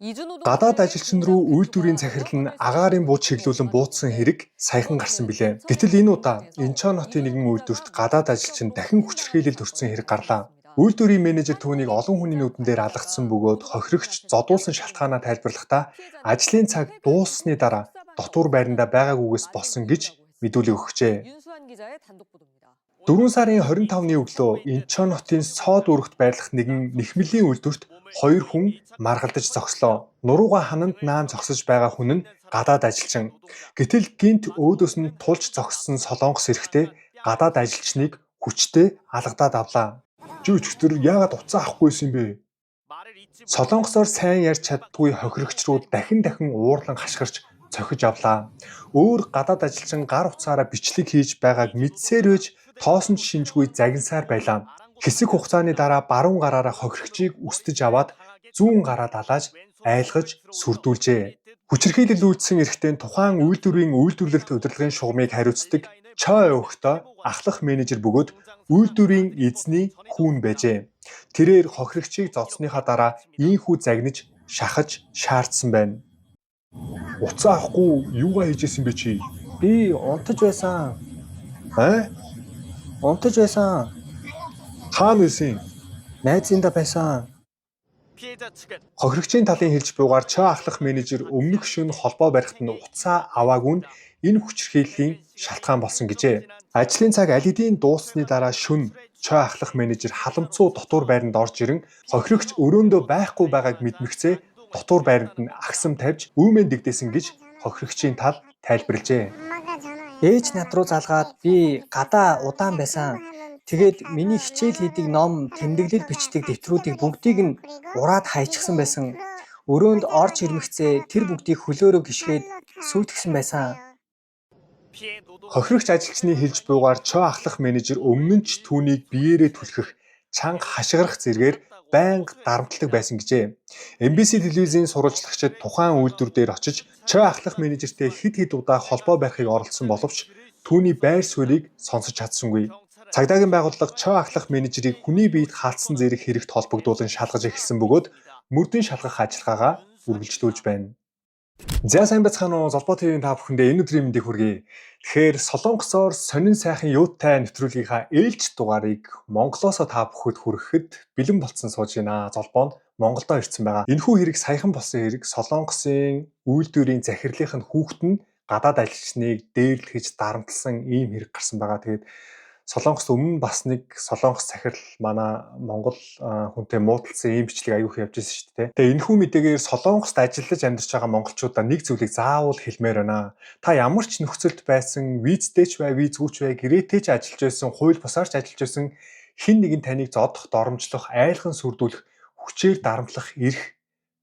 Гадаад ажилчин руу үйлдвэрийн захирал нь агаарын бууж чиглүүлэн буутсан хэрэг саяхан гарсан билээ. Гэтэл энэ удаа Инчон хотын нэгэн үйлдвэрт гадаад ажилчин дахин хүчирхийлэлд өртсөн хэрэг гарлаа. Үйлдвэрийн менежер түүнийг олон хүний нүдэн дээр алгацсан бөгөөд хохирогч зодуулсан шалтгаанаа тайлбарлахдаа ажлын цаг дууссаны дараа дотуур байранда байгаагүйгээс болсон гэж мэдүүлэг өгчээ. 4 сарын 25-ны өглөө Инчон хотын Соод өргөт байрлах нэгэн нэхмэлийн үйлдвэрт 2 хүн маргалдаж зогслоо. Нурууга хананд наан зогсож байгаа хүн нь гадаад ажилчин. Гэтэл гинт өөдөөс нь тулж зогссон солонгос эрэгтэй гадаад ажилчныг хүчтэй алгадаад авлаа. Жүжигтэр яагаад уцаа авахгүйсэн бэ? Солонгосоор сайн ярьж чаддгүй хохирогч руу дахин уурлан хашгирч цохиж авлаа. Өөр гадаад ажилчин гар утсаараа бичлэг хийж байгааг мэдсээр байж тоосон ч шинжгүй загинсаар байлаа. Хэсэг хугацааны дараа баруун гараараа хохирогчийг үстэж аваад зүүн гараа далааж айлгаж сүрдүүлжээ. Хүчирхийлэл үйлдсэн эрэгтэй тухайн үйлдвэрийн үйлдвэрлэлт удирдлагын шугамыг хариуцдаг Чой өгтөө ахлах менежер бөгөөд үйлдвэрийн эзний хүүн байжээ. Тэрээр хохирогчийг зодсныхаа дараа ийхүү загнаж шахаж шаардсан байна. Уцаа авахгүй юугаа хийжсэн бэ чи? Би унтаж байсан. Унтаж байсан. Хаана байсан? Найзында байсан. Хохирогчийн талын хэлж буйгаар Чой ахлах менежер өмнөх шөнө холбоо барихад нь уцаа аваагүй нь энэ хүчирхийллийн шалтгаан болсон гэжээ. Ажлын цаг аль хэдийн дууссаны дараа шөнө Чой ахлах менежер халамцуу дотуур байранд орж ирэн хохирогч өрөөндөө байхгүй байгааг мэдмэгцээ дотуур байранд нь агсам тавьж үүмэн дэгдээсэн гэж хохирогчийн тал тайлбарлажээ. Ээж над руу залгаад би гадаа удаан байсан. Тэгээд миний хичээл хийдэг ном, тэмдэглэл бичдэг дэвтрүүдийг бүгдийг нь ураад хайчихсан байсан. Өрөөнд орж ирмэгцээ тэр бүгдийг хөлөөрөө гიშгээд сүйтгэсэн байсан. Хохирогч ажилчны хэлж буйгаар Чой ахлах менежер өмнө нь ч түүнийг биеэрээ түлхэх, чанга хашгирах зэргээр байнга дарамтлагдаг байсан гэжээ. MBC телевизийн сурвалжлагчид тухайн үйлдвэр дээр очиж Чой ахлах менежертэй хэд удаа холбоо барихыг оролдсон боловч түүний байр суурийг сонсож чадсангүй. Цагдаагийн байгууллага Чой ахлах менежерийг хүний биед хаалтсан зэрэг хэрэгт холбогдуулан шалгаж эхэлсэн бөгөөд мөрдөн шалгах ажиллагаагаа үргэлжлүүлж байна. За сайн бацхан уу, Золбоо ТV-ийн та бүхэндээ энэ өдрийн мэндийг хүргэе. Тэгэхээр Солонгосоор сонин сайхан юутай нэвтрүүлгийнхаа ээлж дугаарыг Монголоосоо та бүхэнд хүрэхэд бэлэн болцсон сууж байна. Золбоо нь Монголдо ирсэн байгаа. Энэхүү хэрэг саяхан болсон хэрэг. Солонгосын үйлдвэрийн захирлынх нь хүүхэд нь гадаад ажилчныг дээрлэхэж дарамтлсан ийм хэрэг гарсан байгаа. Тэгээд Солонгос өмнө бас нэг солонгос захирал манай Монгол хүнтэй муудалцсан ийм бичлэг аягүй явж байсан шүү дээ. Тэгээ энэхүү мэдээгээр Солонгост ажиллаж амьдарч байгаа монголчуудаа нэг зүйлийг заавал хэлмээр байна. Та ямар ч нөхцөлд байсан, визтэй ч бай, визгүйч бай, гэрээтэй ч ажиллаж байсан, хууль бусаар ч ажиллаж байсан хэн нэгэн таныг зодох, доромжлох, айлхан сүрдүүлэх, хүчээр дарамтлах эрх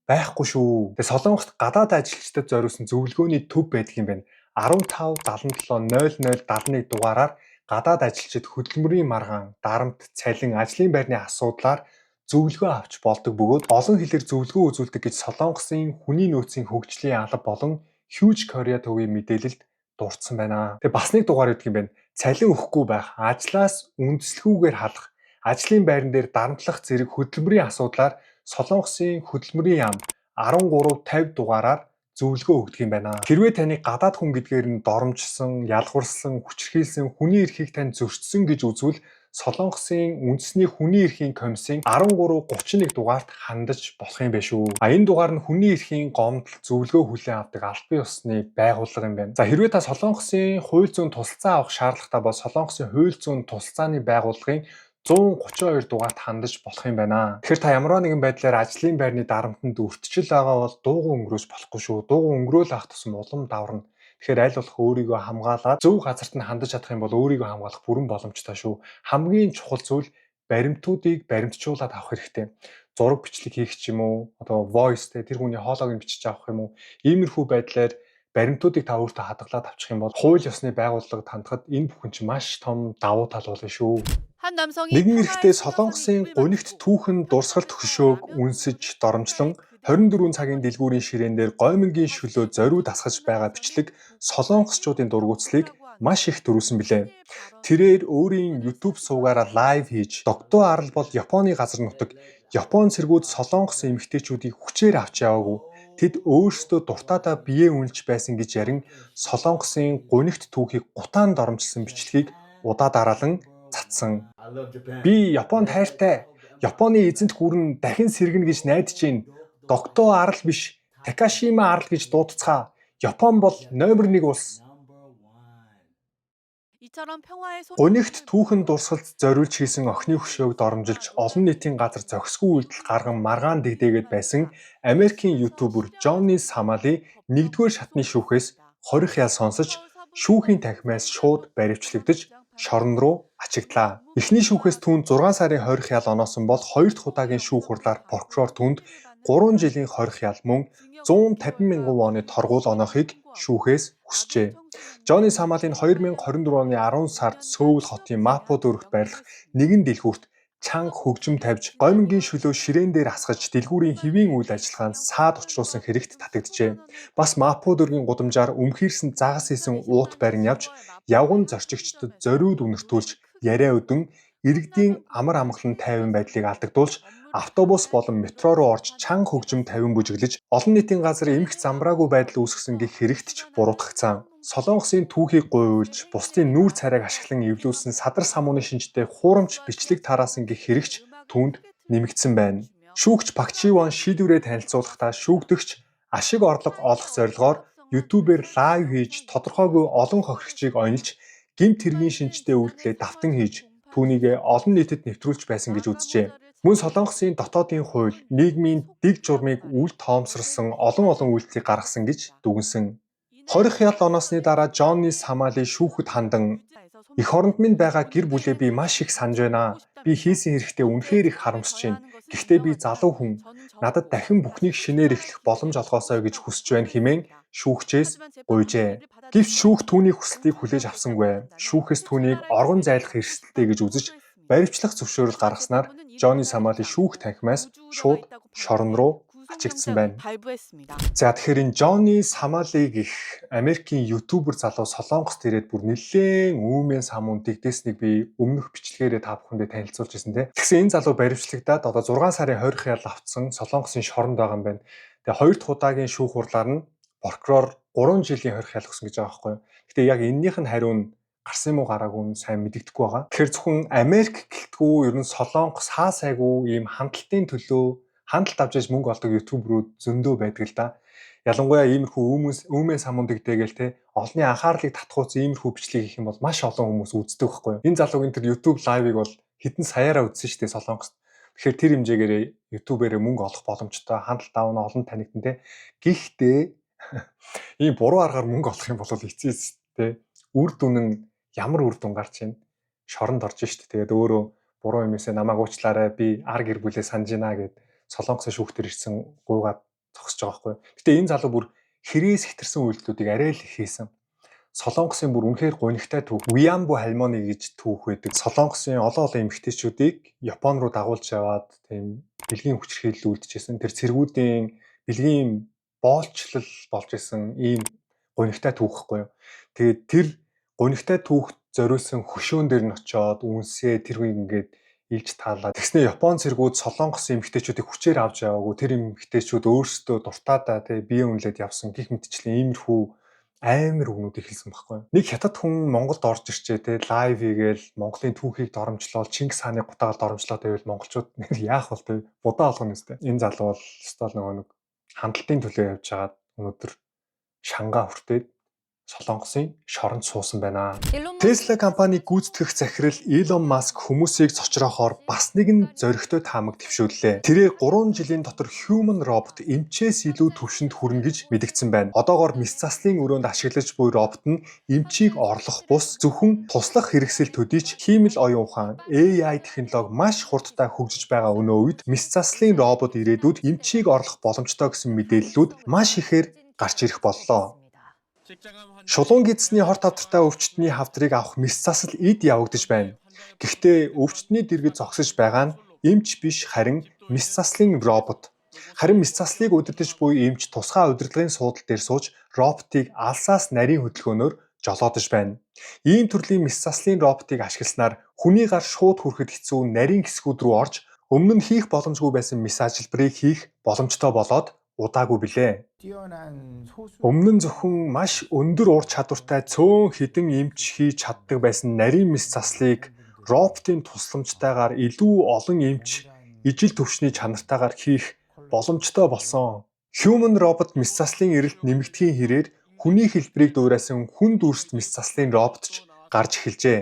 байхгүй шүү. Тэгээ Солонгост гадаад ажилчдад зориулсан зөвлөгөөний төв байдаг юм байна. 15 77 00 71 дугаараар гадаад ажилчид хөдөлмөрийн маргаан, дарамт, цалин, ажлын байрны асуудлаар зөвлөгөө авч болдог бөгөөд олон хэлээр зөвлөгөө үзүүлдэг гэж Солонгосын хүний нөөцийн хөгжлийн алба болон Huge Korea төвийн мэдээлэлд дурдсан байна. Тэгээ бас нэг дугаар өгдөг юм байна. Цалин өгөхгүй байх, ажлаас үндэслэхүүгээр халах, ажлын байран дээр дарамтлах зэрэг хөдөлмөрийн асуудлаар Солонгосын хөдөлмөрийн яам 1350 дугаараар зөвлөгөө өгдөг юм байна. Хэрвээ таныг гадаад хүн гэдгээр нь доромжсон, ялгуурсан, хүчирхийлсэн, хүний эрхийг тань зөрчсөн гэж үзвэл Солонгосын үндэсний хүний эрхийн комиссийн 1331 дугаарт хандаж болох юм байна шүү. Энэ дугаар нь хүний эрхийн гомдол зөвлөгөө хүлээн авдаг албан ёсны байгууллага юм байна. За хэрвээ та Солонгосын хууль зүйн тусалцаа авах шаардлагатай бол Солонгосын хууль зүйн тусалцааны байгууллагын 132 дугаарт хандаж болох юм байна. Тэгэхээр та ямар нэгэн байдлаар ажлын байрны дарамтанд өртөжл байгаа бол дуугүй өнгөрөөж болохгүй шүү. Дуугүй өнгөрөөл авах тусам улам даварна. Тэгэхээр аль болох өөрийгөө хамгаалаад зөв газарт нь хандаж чадах юм бол өөрийгөө хамгаалах бүрэн боломжтой шүү. Хамгийн чухал зүйл баримтуудыг баримтжуулаад авах хэрэгтэй. Зураг бичлэг хийх ч юм уу, одоо voice тэр хүний хоолойг нь бичиж авах юм уу. Иймэрхүү байдлаар баримтуудыг та өөртөө хадгалаад авчих юм бол хууль ёсны байгууллагад хандахад энэ бүхэн чинь маш том давуу тал болно шүү. Нэгэн эрэгтэй Солонгосын гунигт түүхэн дурсгалт хөшөөг үнсэж доромжлон 24 цагийн дэлгүүрийн ширээн дээр гоймингийн шөлөө зориуд асгаж байгаа бичлэг солонгосчуудын дургуутслыг маш их төрүүлсэн билээ. Тэрээр өөрийн YouTube суугаараа лайв хийж, Догдоо Арал бол Японы газар нутаг, Япон цэргүүд Солонгос эмэгтэйчүүдийг хүчээр авч яваагүй. тэд өөрсдөө дуртаадаа биеэ үнэлж байсан гэж ярин Солонгосын гунигт түүхийг гутаанд оромжилсан бичлэгийг удаа дараалан цацсан. Би Японд хайртай. Японы эзэнт гүрэн дахин сэргэнэ гэж найдаж байна. Доктоо арал биш, Такашима арал гэж дуудцгаа. Япон бол номер 1 улс. Гунигт түүхэн дурсгалд зориулж хийсэн охины хөшөөг доромжилж олон нийтийн газар зохисгүй үйлдэл гарган маргаан дэгдээгээд байсан Америкийн ютубер Johnny Samali 1-р шатны шүүхээс 20 ял сонсож шүүхийн танхимаас шууд баривчлагдаж шорон руу ачигдлаа. Эхний шүүхээс түүнд 6 сарын 20 ял оноосон бол 2 дахь удаагийн шүүх хурлаар прокурор түүнд 3 жилийн 20 ял мөн 150 мянган воны торгуул оноохыг шүүхээс хүсжээ. Johnny Samali-н 2024 оны 10 сард Сөүл хотын Мапо дүүрэгт байрлах нэгэн дэлгүүрт чанга хөгжим тавьж, гомингийн шөлөө ширээн дээр асгаж дэлгүүрийн хэвийн үйл ажиллагаанд саад учруулсан хэрэгт татагджээ. Бас Мапо дүүргийн гудамжаар өмхийрсэн загас хийсэн уут барин явж, явган зорчигчдод зориуд үнэртүүлж, яриа өдөн иргэдийн амар амгалан тайван байдлыг алдагдуулж, автобус болон метро руу орж чанга хөгжим тавин бүжиглэж, олон нийтийн газар эмх замбраагүй байдал үүсгэсэн гэх хэрэгт ч буруутгацсан. Солонгосын түүхийг гуйлж, бусдын нүүр царайг ашиглан эвлүүлсэн садар самууны шинжтэй хуурамч бичлэг тараасан гэх хэрэгч түүнд нэмэгдсэн байна. Шүүгч Пак Чи Вон шийдвэрээ танилцуулахдаа шүүгдэгч ашиг орлого олох зорилгоор ютубээр лайв хийж тодорхойгүй олон хохирогчийг онилж, гэмт хэргийн шинжтэй үйлдэлээ давтан хийж, түүнийг олон нийтэд нэвтрүүлж байсан гэж үзжээ. Мөн Солонгосын дотоодын хууль, нийгмийн дэг журмыг үл тоомсорлсон олон үйлдэлийг гаргасан гэж дүгнсэн. 20 ял оноосны дараа Johnny Samali шүүхэд хандан эх оронд минь байгаа гэр бүлээ би маш их санаж байна. Би хийсэн хэрэгтээ үнэхээр их харамсаж байна. Гэхдээ би залуу хүн. Надад дахин бүхнийг шинээр эхлэх боломж олгоосой гэж хүсэж байна хэмээн шүүгчээс гуйжээ. Гэвч шүүх түүний хүсэлтийг хүлээж авсангүй. Шүүхээс түүнийг оргон зайлах эрсдэлтэй гэж үзэж баривчлах зөвшөөрөл гаргаснаар Johnny Samali шүүх танхимаас шууд шорон руу ачигдсан байна. За тэгэхээр энэ Johnny Samali гэх Америкийн ютубер залуу Солонгост ирээд бүр нэлээд үүмэн самуун дэгдээснийг би өмнөх бичлэгээрээ та бүхэндээ танилцуулж ирсэн те. Тэгсэн энэ залуу баривчлагдаад одоо 6 сарын 20 ял автсан Солонгосын шоронд байгаа юм байна. Тэгээ 2 дахь удаагийн шүүх хурлаар нь прокурор 3 жилийн 20 ял өгсөн гэж байгаа байхгүй юу. Гэтэ яг энэнийх нь хариу нь гарсан юм уу гараагүй нь сайн мэдэгдэхгүй байгаа. Тэгэхээр зөвхөн Америк гэлтгүү ер нь Солонгос хаасайгүй ийм хандлтын төлөө хандлт авч яж мөнгө олдог ютуберүүд зөндөө байдаг л да. Ялангуяа иймэрхүү үүмэн самуун дэгдээгээл те олонний анхаарлыг татхууц иймэрхүү бичлэг хийх юм бол маш олон хүмүүс үздэг байхгүй юу. Энэ залуугийн тэр YouTube лайвыг бол хэдэн саяараа үзсэн шүү дээ Солонгост. Тэгэхээр тэр хэмжээгээр ютуберээ мөнгө олох боломжтой хандлт аавна олон танигдан те. Гэхдээ ийм буруу аргаар мөнгө олох юм бол эцээс те үр дүн нь ямар үр дүн гарч ийн шоронд орж штт. Тэгээд өөрөө буруу юмээсээ намайг уучлаарай би ар гэр бүлээ санаж байна гэд Солонгосын шүүхтэр ирсэн гуйгаад зогсож байгаа байхгүй. Гэтэ энэ залуу бүр хэрээс хэтэрсэн үйлдэлүүдийг арай л их хийсэн. Солонгосын бүр үнэхээр гунигтай түүх Уямбу Хальмоны гэж түүх байдаг. Солонгосын олон эмэгтэйчүүдийг Япон руу дагуулж яваад тийм бэлгийн хүчирхийлэл үлдчихсэн. Тэр цэргүүдийн бэлгийн боолчлол болж исэн ийм гунигтай түүх байхгүй юу. Тэгээд тэр гунигтай түүхт зориулсан хөшөөн дээр нь очиод үнсээ тэргүй ингээд илж таалаа. Тэгснэ Япон цэргүүд Солонгос эмэгтэйчүүдийг хүчээр авч яваагүй. Тэр эмэгтэйчүүд өөрсдөө дуртаадаа бие үнэлээд явсан гих мэтчлэн иймэрхүү амар өгнүүдийг хэлсэн байхгүй. Нэг хятад хүн Монголд орж ирчээ лайв хийгээл Монголын түүхийг доромжлол Чингис хааны гутаагаар доромжлоод байвал монголчууд яах вэ будаа олгоно нэстэй. Энэ залуу бол стол нэг хандлтын төлөө явж байгаад өнөөдөр шангаа хүртээд Солонгосын шоронд суусан байна. Tesla компаниг гүйцэтгэх захирал Elon Musk хүмүүсийг цочроохоор бас нэгэн зоригтой таамаг дэвшүүллээ. Тэрээр 3 жилийн дотор human robot эмчээс илүү түвшинд хүрнэ гэж мэдгдсэн байна. Одоогоор мэс заслын өрөөнд ашиглаж буй робот нь эмчийг орлох бус зөвхөн туслах хэрэгсэл төдийч хиймэл оюун ухаан AI технологи маш хурдтай хөгжиж байгаа өнөө үед мэс заслын робот ирээдүйд эмчийг орлох боломжтой гэсэн мэдээллүүд маш ихээр гарч ирэх боллоо. Шулуун гидсний хорт тавтартай өвчтний хавдрыг авах мэс засал эд явагдаж байна. Гэхдээ өвчтний дэргэд зогсож байгаа нь эмч биш харин мэс заслын робот. Харин мэс заслыг удирдах буй эмч тусгай удирдлагын суудал дээр сууж роботыг алсаас нарийн хөдөлгөөнөөр жолоодож байна. Ийм төрлийн мэс заслын роботыг ашигласнаар хүний гар шууд хүрэхэд хэцүү нарийн хэсгүүд рүү орж өмнө нь хийх боломжгүй байсан мэс ажилбарыг хийх боломжтой болоод удаагүй билээ. Өмнө нь зөвхөн маш өндөр ур чадвартай цөөн хідэн эмч хийж чаддаг байсан нарийн мэс заслыг роботын тусламжтайгаар илүү олон эмч ижил төвчний чанартайгаар хийх боломжтой болсон. Human robot мэс заслын эрэлт нэмэгдэхийн хэрээр хүний хэлбэрийг дуурайсан хүн дүрст мэс заслын робот ч гарч эхэлжээ.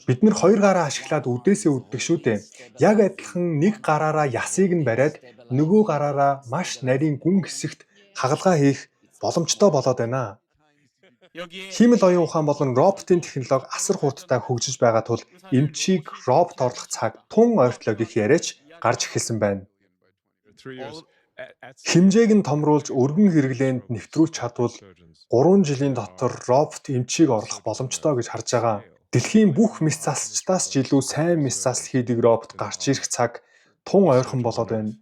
Бид нэр хоёр гараа ашиглаад үдээсээ үддэг шүү дээ. Яг адилхан нэг гараараа ясыг нь бариад нөгөө гараараа маш нарийн гүн хэсэгт хагалгаа хийх боломжтой болоод байна. Хиймэл оюун ухаан болон роботын технологи асар хурдтай хөгжиж байгаа тул эмчийг робот орлох цаг тун ойртлоо гэх яриач гарч эхэлсэн байна. Хэмжээг нь томруулж өргөн хэрэглээнд нэвтрүүлж чадвал 3 жилийн дотор робот эмчийг орлох боломжтой гэж харж байгаа. Дэлхийн бүх мэс засчдаас ч илүү сайн мэс засал хийдэг робот гарч ирэх цаг тун ойрхон болоод байна.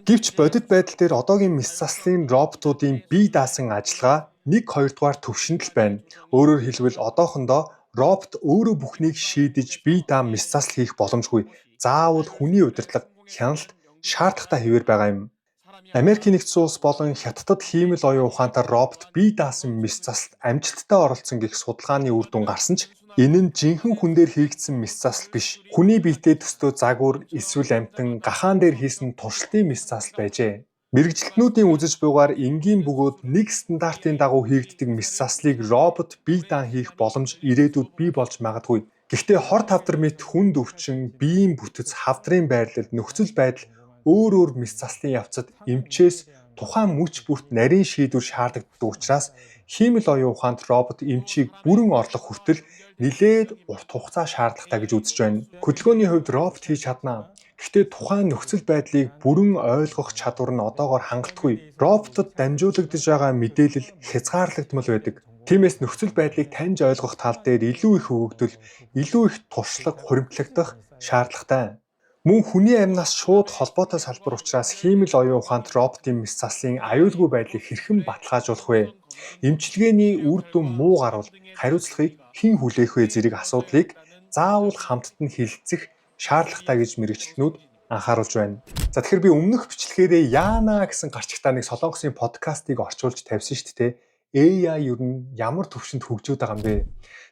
Гэвч бодит байдал дээр одоогийн мэс заслын роботуудын бие даасан ажиллагаа 1-2 дугаар түвшинд л байна. Өөрөөр хэлбэл одоохондоо робот өөрөө бүхнийг шийдэж бие даам мэс засал хийх боломжгүй. Заавал хүний удирдлага, хяналт шаардлагатай хэвээр байгаа юм. Америкийн нэгдсэн улс болон Хятадд хиймэл оюун ухаантай робот бие даасан мэс заsalд амжилттай оролцсон гэх судалгааны үр дүн гарсан ч энэ нь жинхэнэ хүн дээр хийгдсэн мэс засал биш. Хүний биетэй төстөө загвар, эсвэл амтан, гахаан дээр хийсэн туршилтын мэс засал байжээ. Мэргэжилтнүүдийн үзэж буйгаар энгийн бөгөөд нэг стандартын дагуу хийгддэг мэс заслыг робот бие даан хийх боломж ирээдүйд бий болж магадгүй. Гэхдээ хор тавдар мэт хүнд өвчин, биеийн бүтэц, хавдрын байрлал, нөхцөл байдал өөр мэс заслын явцад эмчээс тухайн мөч бүрт нарийн шийдвэр шаардлагатай учраас хиймэл оюун ухаанд робот эмчийг бүрэн орлох хүртэл нэлээд урт хугацаа шаардлагатай гэж үзэж байна. Хөдөлгөөний хувьд робот хийж чадна. Гэхдээ тухайн нөхцөл байдлыг бүрэн ойлгох чадвар нь одоогоор хангалтгүй. Роботод дамжуулагдж байгаа мэдээлэл хязгаарлагдмал байдаг. Тиймээс нөхцөл байдлыг таньж ойлгох тал дээр илүү их өгөгдөл, илүү их туршлага хуримтлагдах шаардлагатай. Мөн хүний амьнаас шууд холбоотой салбар учраас хиймэл оюун ухаанд роботын мэс заслын аюулгүй байдлыг хэрхэн баталгаажуулах вэ? Эмчилгээний үр дүн муу гарвал хариуцлагыг хэн хүлээх вэ зэрэг асуудлыг заавал хамтд нь хилцэх шаардлагатай гэж мэргэжилтнүүд анхааруулж байна. За тэгэхээр би өмнөх бичлэгээрээ яана гэсэн гарчигтаа нэг солонгосын подкастыг орчуулж тавьсан шүү дээ. AI ер нь ямар төвшөнд хөгжөөд байгаа юм бэ?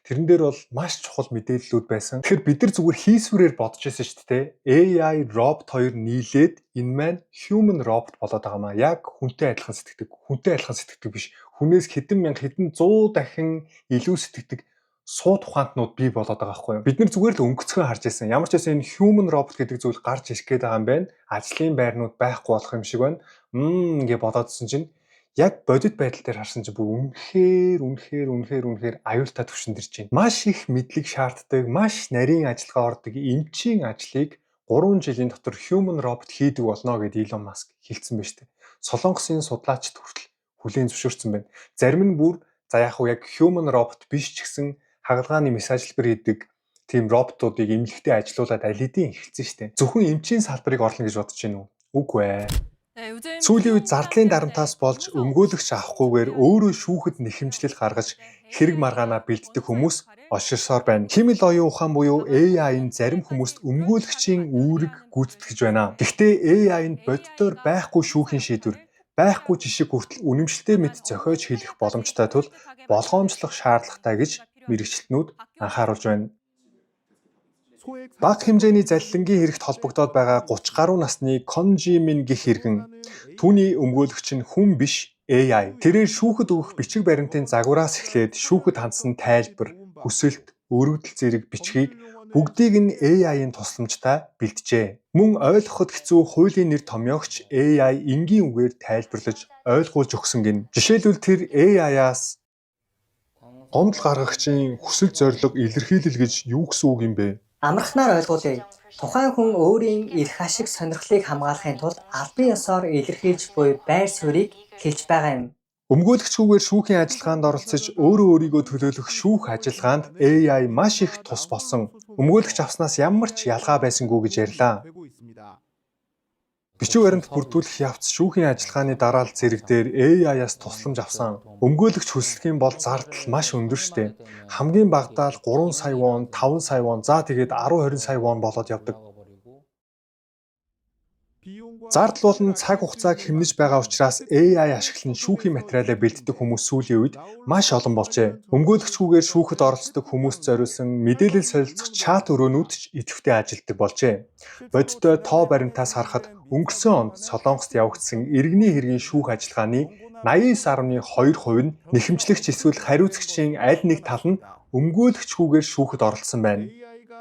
Тэрэн дээр бол маш чухал мэдээллүүд байсан. Тэгэхээр бид нар зүгээр хийсвэрээр бодож байсан шүү дээ. AI, робот хоёр нийлээд энэ маань human robot болоод байгаа маа. Яг хүнтэй адилхан сэтгэдэг. Хүнтэй адилхан сэтгэдэг биш. Хүнээс хэдэн мянга, хэдэн 100 дахин илүү сэтгэдэг сууд ухаантнууд бий болоод байгаа байхгүй юу? Бид нар зүгээр л өнгөцгөн харж байсан. Ямар ч байсан энэ human robot гэдэг зүйл гарч ирэх гээд байгаа юм байна. Ажлын байрнууд байхгүй болох юм шиг байна. Гэж бодоодсэн чинь яг бодит байдал дээр харсан чинь бүр үнэхээр аюултай түвшинд ирж байна. Маш их мэдлэг шаарддаг, маш нарийн ажиллагаа ордог эмчийн ажлыг 3 жилийн дотор human robot хийдэг болно гэд Elon Musk хэлсэн байна шүү дээ. Солонгосын судлаачид хүртэл хүлээн зөвшөөрсөн байна. Зарим нь бүр за яг human robot биш ч гэсэн хагалгааны мэс ажилбар хийдэг тийм роботуудыг эмнэлэгтээ ажилуулад аль хэдийн эхэлсэн шүү дээ. Зөвхөн эмчийн салбарыг орлоно гэж бодож байна уу? Үгүй ээ. Сүүлийн үед зардлын дарамтаас болж өмгөөлөгч авахгүйгээр өөрөө шүүхэд нэхэмжлэл гаргаж хэрэг маргаанаа бэлддэг хүмүүс олширсоор байна. Хиймэл оюун ухаан буюу AI-н зарим хүмүүст өмгөөлөгчийн үүрэг гүйцэтгэж байна. Гэхдээ AI-нд боддоор байхгүй шүүхийн шийдвэр, байхгүй жишг хүртэл үнэмшилтэй мэт зохиож хэлэх боломжтой тул болгоомжлох шаардлагатай гэж мэргэжилтнүүд анхааруулж байна. Бага хэмжээний залилангийн хэрэгт холбогдоод байгаа 30 гаруй насны Конжи Мин гэх иргэн түүний өмгөөлөгч нь хүн биш AI. Тэрээр шүүхэд өгөх бичиг баримтын загвараас эхлээд шүүхэд хандсан тайлбар, хүсэлт, өргөдөл зэрэг бичгийг бүгдийг нь AI-ийн тусламжтай бэлджээ. Мөн ойлгоход хэцүү хуулийн нэр томьёогч AI энгийн үгээр тайлбарлаж ойлгуулж өгсөн гин. Жишээлбэл тэр AI-аас гомдол гаргагчийн хүсэл зорилго илэрхийлэл гэж юу гэсэн үг юм бэ? Амархнаар ойлгуулъя. Тухайн хүн өөрийн эрх ашиг сонирхлыг хамгаалахын тулд албан ёсоор илэрхийлж буй байр суурийг хэлж байгаа юм. Өмгөөлөгчгүйгээр шүүхийн ажиллагаанд оролцож өөрөө өөрийгөө төлөөлөх шүүх ажиллагаанд AI маш их тус болсон. Өмгөөлөгч авснаас ямар ч ялгаа байсангүй гэж ярьлаа. Бичиг баримт бүрдүүлэх явц шүүхийн ажиллагааны дараалал зэрэг дээр AI-аас тусламж авсан. Өмгөөлөгч хүсэлтийн бол зардал маш өндөр шттэ. Хамгийн багадаа л 3 сая вон, 5 сая вон, за тэгээд 10-20 сая вон болоод явдаг. Зардал болон цаг хугацааг хэмнэж байгаа учраас AI ашиглан шүүхийн материалаа бэлддэг хүмүүс сүүлийн үед маш олон болжээ. Өмгөөлөгчгүйгээр шүүхэд оролцдог хүмүүст зориулсан мэдээлэл солилцох чат өрөөнүүд ч идэвхтэй ажилтдаг болжээ. Бодиттой тоо баримтаас харахад өнгөрсөн онд Солонгост явагдсан иргэний хэргийн шүүх ажиллагааны 89.2% нь нэхэмжлэгч эсвэл хариуцагчийн аль нэг тал нь өмгөөлөгчгүйгээр шүүхэд оролцсон байна.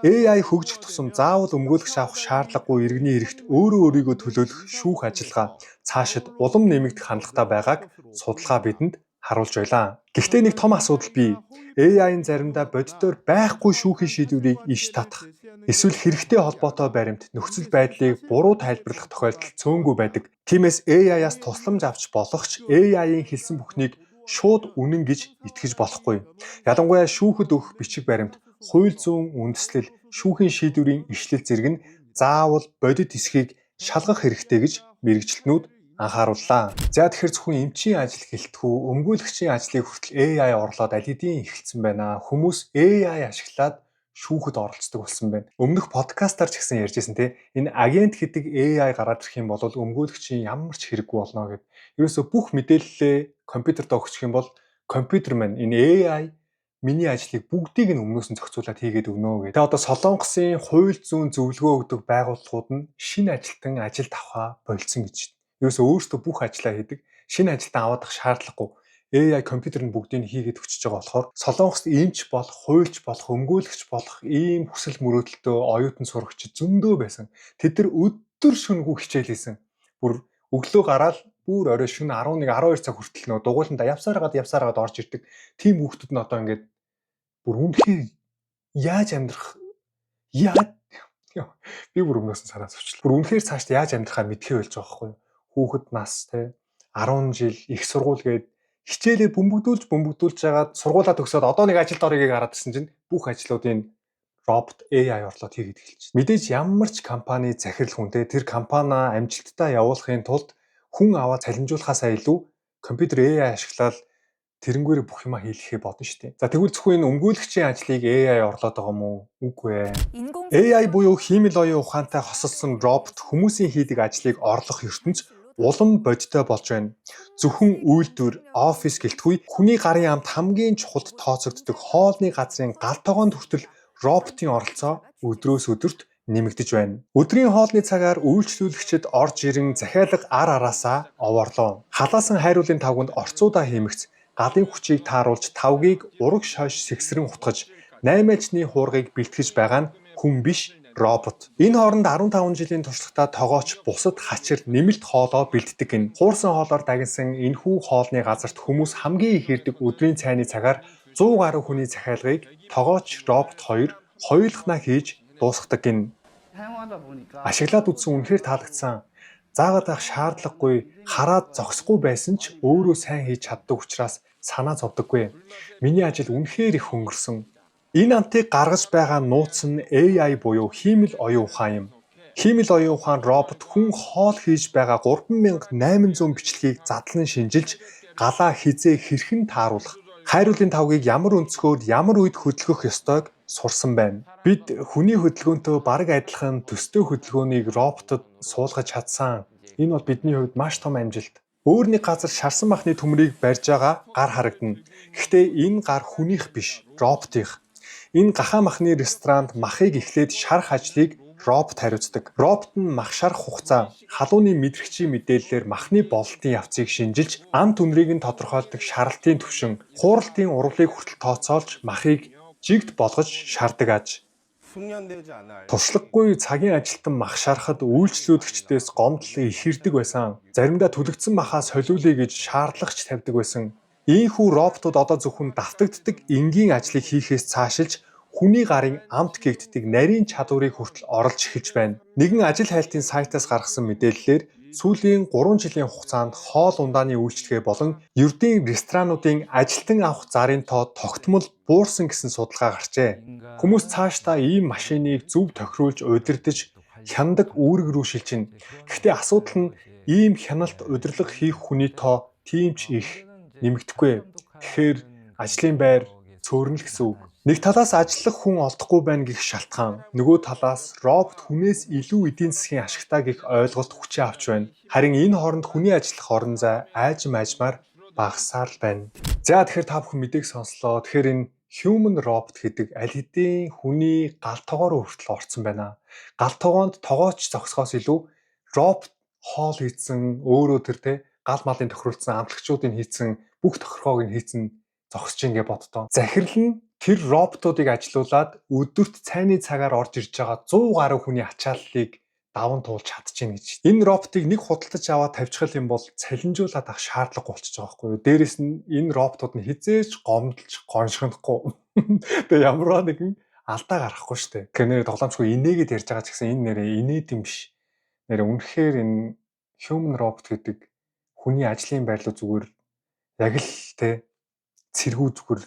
AI хөгжих тусам заавал өмгөөлөгч авах шаардлагагүй иргэний хэрэгт өөрийгөө төлөөлөх шүүх ажиллагаа цаашид улам нэмэгдэх хандлагатай байгааг судалгаа бидэнд харуулж байлаа. Гэхдээ нэг том асуудал бий. AI-ын заримдаа бодитоор байхгүй шүүхийн шийдвэрийг иш татах, эсвэл хэрэгтэй холбоотой баримт нөхцөл байдлыг буруу тайлбарлах тохиолдол цөөнгүй байдаг. Тиймээс AI-аас тусламж авч болох ч AI-ийн хэлсэн бүхнийг шууд үнэн гэж итгэж болохгүй. Ялангуяа шүүхэд өгөх бичиг баримт, хууль зүйн үндэслэл, шүүхийн шийдвэрийн ишлэл зэрэг нь заавал бодит эсхийг шалгах хэрэгтэй гэж мэргэжилтнүүд анхаарууллаа. За тэгэхээр зөвхөн эмчийн ажил гэлтгүү, өмгөөлөгчийн ажлыг хүртэл AI орлоод аль хэдийн эхэлсэн байна. Хүмүүс AI ашиглаад шүүхэд оролцдог болсон байна. Өмнөх подкастаар ч гэсэн ярьжсэн те энэ агент гэдэг AI гараад ирэх юм бол өмгөөлөгчийн ямар ч хэрэггүй болно гэд. Ерөөсө бүх мэдээлэлээ компьютерт өгчих юм бол компьютер маань энэ AI миний ажлыг бүгдийг нь өмнөөс нь зохицуулаад хийгээд өгнө гэдэг. Тэгээ одоо Солонгосын хууль зүйн зөвлөгөө өгдөг байгууллагууд нь шинэ ажилтан ажилд авахаа болцсон гэж. Ерөөсөө өөрсдөө бүх ажлаа хийдэг. Шинэ ажилтан аваад ах шаардлагагүй. AI компьютер нь бүгдийг нь хийгээд өгчөж байгаа болохоор Солонгост эмч болох, хуульч болох, өмгөөлөгч болох ийм хүсэл мөрөөдөлтөө оюутан сурагч зөндөө байсан. Тэд нар өдөр шөнөгүй хичээл хийсэн. Бүр өглөө гараад бүр орой шөнө 11 12 цаг хүртэл нөө дугуйланда явсараад орж ирдэг. Тим хүүхдүүд нь одоо ингээд бүр үнэхээр яаж амьдрах би бүр өмнөөс нь санаа зовчлаа. Бүр үнэхээр цаашд яаж амьдрахаа мэдхээ болж байгаа байхгүй юу? Хүүхэд нас те 10 жил их сургууль гээд хичээлээ бөмбөгдүүлж жагаад сургуулаа төгсөөд одоо нэг ажилд орёгийг хараад ирсэн чинь бүх ажлуудын робот AI орлоод хийгээд эхэлчихсэн. Мэдээж ямар ч компани захирал хүн те тэр компаниа амжилттай явуулахын тулд хүн аваад цалинжуулахаасаа илүү компьютер AI ашиглаад тэрнгүүрээ бүх юма хийлгэхээ бодно шүү дээ. За тэгвэл зөвхөн энэ өмгөөлөгчийн ажлыг AI орлоод байгаа юм уу? Үгүй ээ. AI буюу хиймэл оюун ухаантай хосолсон робот хүмүүсийн хийдэг ажлыг орлох ертөнц улам бодиттой болж байна. Зөвхөн үйлдвэр, офис гэлтгүй хүний гарын амт хамгийн чухалд тооцогддог хоолны газрын гал тогоонд хүртэл роботын оролцоо өдрөөс өдөрт нэмэгдэж байна. Өдрийн хоолны цагаар үйлчлүүлэгчид орж ирэн захиалга араасаа овоорлоо. Халаасан хайруулын тавганд орцуудаа хиймэгц галын хүчийг тааруулж тавгийг ураг шойш сэгсрэн утгаж 8-ачны хуургыг бэлтгэж байгаа нь хүн биш робот. Энэ хооронд 15 жилийн туршлагатай тогооч бусад хачир нэмэлт хоолоо бэлддэг гин. Хуурсан хоолоор дагнсан энэхүү хоолны газарт хүмүүс хамгийн их ирдэг өдрийн цайны цагаар 100 гаруй хүний захиалгыг тогооч робот хоёр хоёулахнаа хийж дуусгадаг гин. Ашиглаад үзсэн үнэхээр таалагдсан. Заагаад байх шаардлагагүй хараад зогсохгүй байсан ч өөрөө сайн хийж чаддаг учраас санаа зовдөггүй. Миний ажил үнэхээр их хөнгөрсөн. Энэ амтыг гаргаж байгаа нууц нь AI буюу хиймэл оюун ухаан юм. Хиймэл оюун ухаан робот хүн хоол хийж байгаа 3800 бичлэгийг задлан шинжилж галаа хизээ хэрхэн тааруулах, хайруулын тавгийг ямар өнцгөр ямар үед хөдөлгөх ёстойг сурсан байна. Бид хүний хөдөлгөөнтэй бараг адилхан төстэй хөдөлгөөнийг роботод суулгаж чадсан. Энэ бол бидний хувьд маш том амжилт. Өөр нэг газар шарсан махны төмрийг барьж байгаа гар харагдана. Гэхдээ энэ гар хүнийх биш, роботынх. Энэ гахаа махны ресторанд махыг эхлээд шарах ажлыг робот хариуцдаг. Робот нь мах шарах хугацаа, халууны мэдрэгчийн мэдээллээр махны бололтын явцыг шинжилж, ам түнрийг нь тодорхойлдог шаралтын түвшин, хууралтын урвалыг хүртэл тооцоолж махыг жигд болгож шардаг аж. Туршлагагүй цагийн ажилтан мах шарахад үйлчлүүлэгчдээс гомдол ихэрдэг байсан. Заримдаа түлэгдсэн махаа солиулъя гэж шаардлагач тавьдаг байсан. Ийхүү роботууд одоо зөвхөн давтагддаг энгийн ажлыг хийхээс цаашилж хүний гарын амт гэгддэг нарийн чадварыг хүртэл орлж эхэлж байна. Нэгэн ажил хайлтын сайтаас гаргасан мэдээллээр сүүлийн 3 жилийн хугацаанд хоол ундааны үйлчлэгээ болон ердийн ресторануудын ажилтан авах зарын тоо тогтмол буурсан гэсэн судалгаа гарчээ. Хүмүүс цаашдаа ийм машиныг зөв тохируулж удирдах хянадаг үүрэг рүү шилжинэ. Гэхдээ асуудал нь ийм хяналт удирдлага хийх хүний тоо тийм ч их нэмэгдэхгүй. Тэгэхээр ажлын байр цөөрнө л гэсэн үг. Нэг талаас ажиллах хүн олдохгүй байна гэх шалтгаан, нөгөө талаас робот хүнээс илүү эдийн засгийн ашигтай гэх ойлголт хүчээ авч байна. Харин энэ хооронд хүний ажиллах орон зай айжм айжмаар багасаар л байна. За тэгэхээр та бүхэн мэдээг сонслоо. Тэгэхээр энэ human robot гэдэг аль хэдийн хүний гал тогоор хүртэл орцсон байна. Гал тогоонд тогооч зогсохоос илүү робот хоол хийцэн өөрөө тэр гал малын тохируулсан амтлагчуудыг хийцэн бүх тохиргоог нь хийцэн зогсож ингээ боддоо. Захирал нь тэр роботуудыг ажилуулад өдөрт цайны цагаар орж ирж байгаа 100 гаруй хүний ачааллыг даван туулж чадчихна гэж. Энэ роботыг нэг худалдаж аваад тавьчих юм бол цалинжуулаад авах шаардлага болчихж байгаа байхгүй юу. Дээрэс нь энэ роботууд нь хизээж гомдолж гоншигдохгүй. Тэгээ ямарваа нэгэн алдаа гарахгүй шүү дээ. Тэгэхээр нэр тоглоомчгүй инээгээд ярьж байгаа ч гэсэн энэ нэрээ инээд юм биш. Нэр үнэхээр энэ human robot гэдэг хүний ажлын байрлал зүгээр яг л цэргүү зүгээр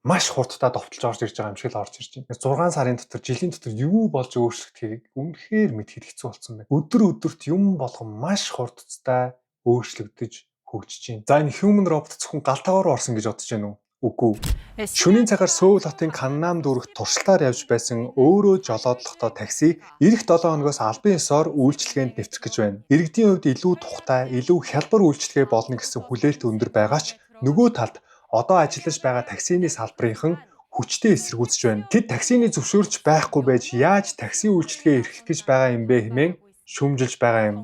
маш хурдтай довтолж орж ирж байгаа юм шиг л орж ирж байна. 6 сарын дотор жилийн дотор юу болж өөрчлөгдөхийг үнэхээр мэдхэд хэцүү болсон байна. Өдөрт юм болгон маш хурдтай өөрчлөгдөж хөгжиж байна. За энэ human robot зөвхөн галтаагаар орсон гэж бодож байна уу? Үгүй. Шөнийн цагаар Сөүл хотын Каннам дүүрэгт туршлагаар явж байсан өөрөө жолоодлоготой такси эх 7 хоногоос албан ёсоор үйлчилгээнд нэвтрэх гэж байна. Иргэдийн хувьд илүү тухтай, илүү хялбар үйлчилгээ болно гэсэн хүлээлт өндөр байгаа ч нөгөө талд одоо ажиллаж байгаа таксины салбарынхан хүчтэй эсэргүүцэж байна. Тэд таксины зөвшөөрч байхгүй байж яаж такси үйлчилгээ эрхлэх гэж байгаа юм бэ хэмээн шүүмжилж байгаа юм.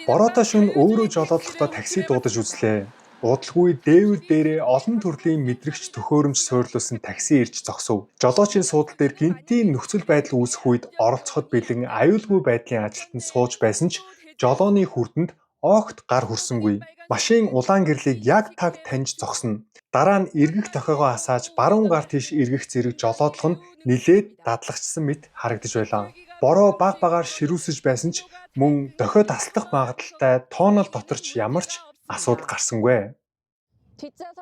Бороотой шөнө өөрөө жолоодлоготой такси дуудаж үзлээ. Удалгүй дээвэр дээрээ олон төрлийн мэдрэгч төхөөрөмж суйрлуулсан такси ирж зогсов. Жолоочийн суудал дээр гинтийн нөхцөл байдал үүсэх үед оролцоход бэлэн аюулгүй байдлын ажилтнанд сууж байсан ч жолооны хүрдэнд огт гар хүрсэнгүй. Машин улаан гэрлийг яг таг таньж зогсно. Дараа нь эргэх дохиогоо асааж баруун гар тийш эргэх зэрэг жолоодлого нь нилээд дадлагчсан мэт харагдаж байлаа. Бороо баг багаар ширүүсэж байсан ч мөн дохио таслах магадaltaй тоонол доторч ямар ч асуудал гарсангүй.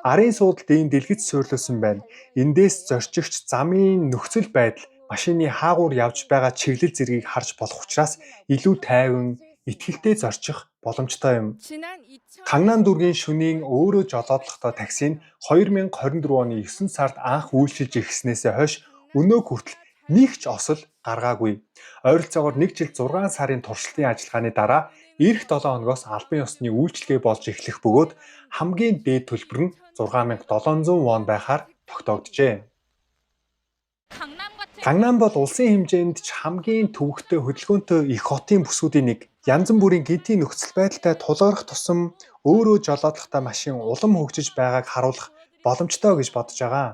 Арын суудалд ийм дэлгэц суйрлуулсан байна. Эндээс зорчигч замын нөхцөл байдал машины хаагуур явж байгаа чиглэл зэргийг харж болох учраас илүү тайван, итгэлтэй зорчих боломжтой юм. Каннам дүүргийн шөнийн өөрөө жолоодлоготой такси нь 2024 оны 9 сард анх үйлчилж эхэлснээс хойш өнөө хүртэл нэг ч осол гаргаагүй. Ойролцоогоор 1 жил 6 сарын туршилтын ажиллагааны дараа эх 7 хоногоос албан ёсны үйлчилгээ болж эхлэх бөгөөд хамгийн дээд төлбөр нь 6700 вон байхаар тогтооджээ. Каннам бол улсын хэмжээнд ч хамгийн төвөгтэй хөдөлгөөнтэй их хотын бүсгүүдийн нэг. Янз бүрийн гинтийн нөхцөл байдалтай тулгарх тусам өөрөө жолоодлоготой машин улам хөгжиж байгааг харуулах боломжтой гэж бодож байгаа.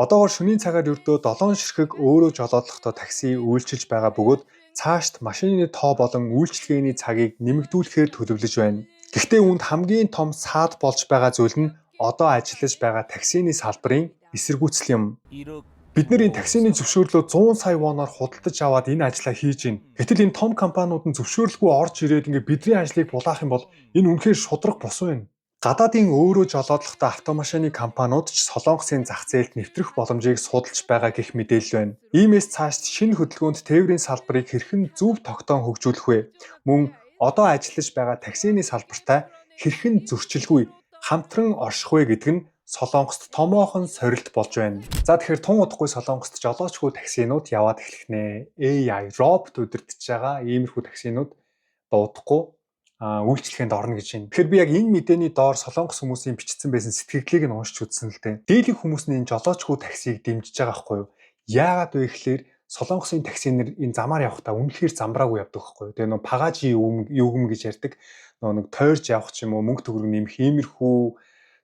Одоогоор шөнийн цагаар ердөө 7 ширхэг өөрөө жолоодлоготой такси үйлчилж байгаа бөгөөд цаашд машины тоо болон үйлчилгээний цагийг нэмэгдүүлэхээр төлөвлөж байна. Гэхдээ үүнд хамгийн том саад болж байгаа зүйл нь одоо ажиллаж байгаа таксины салбарын эсэргүүцэл юм. Бид нэр энэ таксины зөвшөөрлөө 100 сая воноор худалдаж аваад энэ ажлаа хийж гин. Гэтэл энэ том компаниуд нь зөвшөөрлгүй орж ирээд ингээ бидний ажлыг булаах юм бол энэ үнэхээр шудраг бус байна. Гадаадын өөрөө жолоодлоготой автомашины компаниуд ч Солонгосын зах зээлд нэвтрэх боломжийг судалж байгаа гэх мэдээлэл байна. Иймээс цаашд шинэ хөдөлгөөнд тээврийн салбарыг хэрхэн зөв тогтоон хөгжүүлэх вэ? Мөн одоо ажиллаж байгаа таксины салбартай хэрхэн зөрчилгүй хамтран орших вэ гэдэг нь Солонгост томоохон сорилт болж байна. За тэгэхээр тун удахгүй Солонгост жолоочгүй таксинууд яваад эхлэх нэ. AI робот удирдах байгаа иймэрхүү таксинууд дуудахгүй үйлчлэгэнд орно гэж байна. Тэгэхээр би яг энэ мэдээний доор Солонгос хүмүүсийн бичсэн байсан сэтгэлдлийг нь уншиж үзсэн л дээ. Дийлэнх хүмүүс нь энэ жолоочгүй таксиг дэмжиж байгаа байхгүй юу? Яагаад вэ гэхээр Солонгосын таксинер энэ замаар явахдаа үнэхээр замбраагүй явдаг байхгүй юу? Тэгээ нөө пагажи юугм гэж ярьдаг. Нэг тойрж явах ч юм уу мөнгө төгрөг нэмэх иймэрхүү